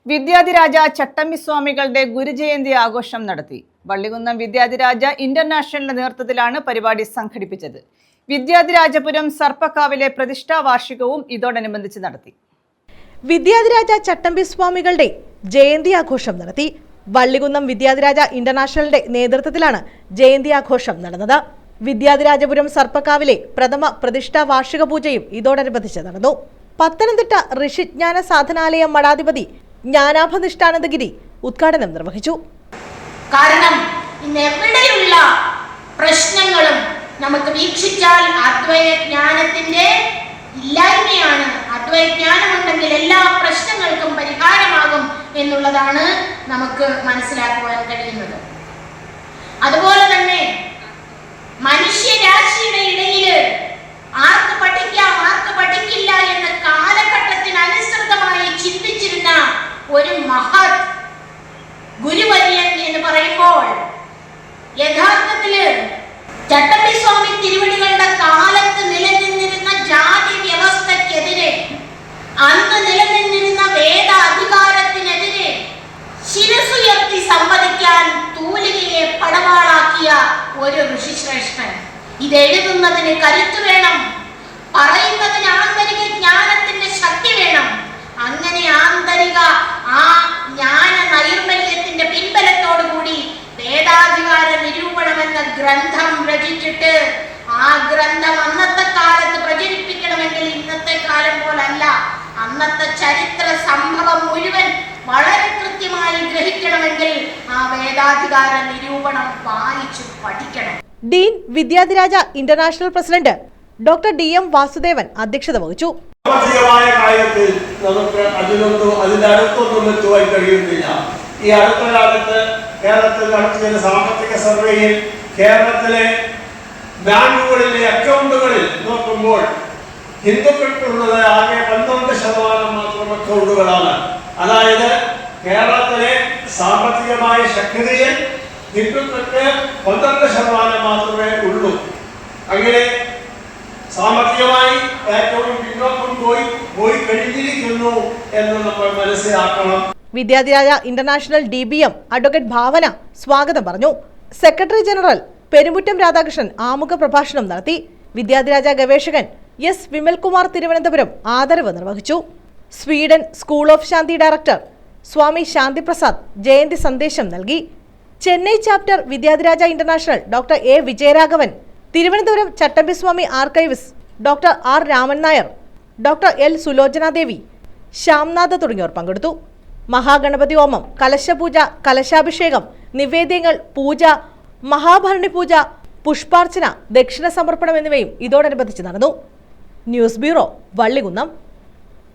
വിദ്യാധിരാജ ചട്ടമ്പിസ്വാമികളുടെ ഗുരുജയന്തി ആഘോഷം നടത്തി. വള്ളികുന്നം വിദ്യാധിരാജ ഇന്റർനാഷണലിന്റെ നേതൃത്വത്തിലാണ് പരിപാടി സംഘടിപ്പിച്ചത്. വിദ്യാധിരാജപുരം സർപ്പക്കാവിലെ പ്രതിഷ്ഠാ വാർഷികവും ഇതോടനുബന്ധിച്ച് നടത്തി. വിദ്യാധിരാജ ചട്ടമ്പിസ്വാമികളുടെ ജയന്തി ആഘോഷം നടത്തി. വള്ളികുന്നം വിദ്യാധിരാജ ഇന്റർനാഷണലിന്റെ നേതൃത്വത്തിലാണ് ജയന്തി ആഘോഷം നടന്നത്. വിദ്യാധിരാജപുരം സർപ്പക്കാവിലെ പ്രഥമ പ്രതിഷ്ഠാ വാർഷിക പൂജയും ഇതോടനുബന്ധിച്ച് നടന്നു. പത്തനംതിട്ട ഋഷിജ്ഞാന സാധനാലയം മഠാധിപതി ജ്ഞാനാഭനിഷ്ഠാനന്ദഗിരി ഉദ്ഘാടനം നിർവഹിച്ചു. കാരണം ഇന്ന് എവിടെയുള്ള പ്രശ്നങ്ങളും നമുക്ക് വീക്ഷിച്ചാൽ അദ്വൈതജ്ഞാനത്തിന്റെ ഇല്ലായ്മയാണ്. അദ്വൈതജ്ഞാനമുണ്ടെങ്കിൽ എല്ലാ പ്രശ്നങ്ങൾക്കും പരിഹാരമാകും എന്നുള്ളതാണ് നമുക്ക് മനസ്സിലാക്കുവാൻ കഴിയുന്നത്. അതുപോലെ തന്നെ മനുഷ്യരാശിയുടെ ഇടയിൽ ആർക്ക് പഠിക്കാം ആർക്ക് പഠിക്കില്ല എന്ന കാലഘട്ടത്തിനനുസൃതമായി ചിന്തിച്ചിരുന്ന ഒരു മഹത് ഗുരുവര്യൻ എന്ന് പറയുമ്പോൾ യഥാർത്ഥത്തില് ചട്ടമ്പിസ്വാമി തിരുവടികളുടെ കാലത്ത് നിലനിന്നിരുന്ന ജാതി വ്യവസ്ഥക്കെതിരെ, അന്ന് നിലനിന്നിരുന്ന വേദ അധികാരത്തിനെതിരെ ശിരസുയർത്തി സംവദിക്കാൻ തൂലികയെ പടവാളാക്കിയ ഒരു ഋഷിശ്രേഷ്ഠൻ. ഇതെഴുതുന്നതിന് കരുത്ത് വേണം, പറയുന്നതിന് ആന്തരിക ജ്ഞാനത്തിന്റെ ശക്തി വേണം. അങ്ങനെ ആന്തരിക ആ ജ്ഞാന നൈർമല്യത്തിന്റെ പിൻബലത്തോടു കൂടി വേദാധികാര നിരൂപണം എന്ന ഗ്രന്ഥം രചിച്ചിട്ട് ആ ഗ്രന്ഥം അന്നത്തെ കാലത്ത് പ്രചരിപ്പിക്കണമെങ്കിൽ ഇന്നത്തെ കാലം പോലല്ല, അന്നത്തെ ചരിത്ര സംഭവം മുഴുവൻ വളരെ കൃത്യമായി ഗ്രഹിക്കണമെങ്കിൽ ആ വേദാധികാര നിരൂപണം വായിച്ചു പഠിക്കണം. Dean Vidyadhiraja international president doctor DM Vasudevan അധ്യക്ഷത വഹിച്ചു. കാര്യത്തിൽ നമുക്ക് അതിന്റെ അടുത്തൊന്നും എത്തുവാൻ കഴിയുന്നില്ല. ഈ അടുത്ത കാലത്ത് കേരളത്തിൽ നടത്തിയ സാമ്പത്തിക സർവേയിൽ കേരളത്തിലെ ബാങ്കുകളിലെ അക്കൗണ്ടുകളിൽ നോക്കുമ്പോൾ ഹിന്ദുക്കൾക്കുള്ളത് ആകെ 12% മാത്രം അക്കൗണ്ടുകളാണ്. അതായത് കേരളത്തിലെ സാമ്പത്തികമായ ശക്തിയിൽ ഹിന്ദുക്കൾക്ക് 12% മാത്രമേ ഉള്ളൂ. അങ്ങനെ സാമ്പത്തികമായി ഏറ്റവും പിന്നോക്കം പോയി കഴിഞ്ഞിരിക്കുന്നു എന്ന് നമ്മൾ മനസ്സിലാക്കണം. വിദ്യാധിരാജ ഇന്റർനാഷണൽ DBM അഡ്വക്കേറ്റ് ഭാവന സ്വാഗതം പറഞ്ഞു. സെക്രട്ടറി ജനറൽ പെരുമുറ്റം രാധാകൃഷ്ണൻ ആമുഖ പ്രഭാഷണം നടത്തി. വിദ്യാധിരാജ ഗവേഷകൻ S വിമൽകുമാർ തിരുവനന്തപുരം ആദരവ് നിർവഹിച്ചു. Sweden school of Shanti director Swami Santhiprasad ജയന്തി സന്ദേശം നൽകി. Chennai chapter Vidyadhiraja international doctor A Vijayaraghavan, Thiruvananthapuram Chattampiswami archives doctor R Raman Nair, doctor L Sulochanadevi, Syamnath തുടങ്ങിയവർ പങ്കെടുത്തു. മഹാഗണപതി ഹോമം, കലശപൂജ, കലശാഭിഷേകം, നിവേദ്യങ്ങൾ, പൂജ, മഹാഭരണി പൂജ, പുഷ്പാർച്ചന, ദക്ഷിണ സമർപ്പണം എന്നിവയും ഇതോടനുബന്ധിച്ച് നടന്നു. News bureau, Vallikunnam.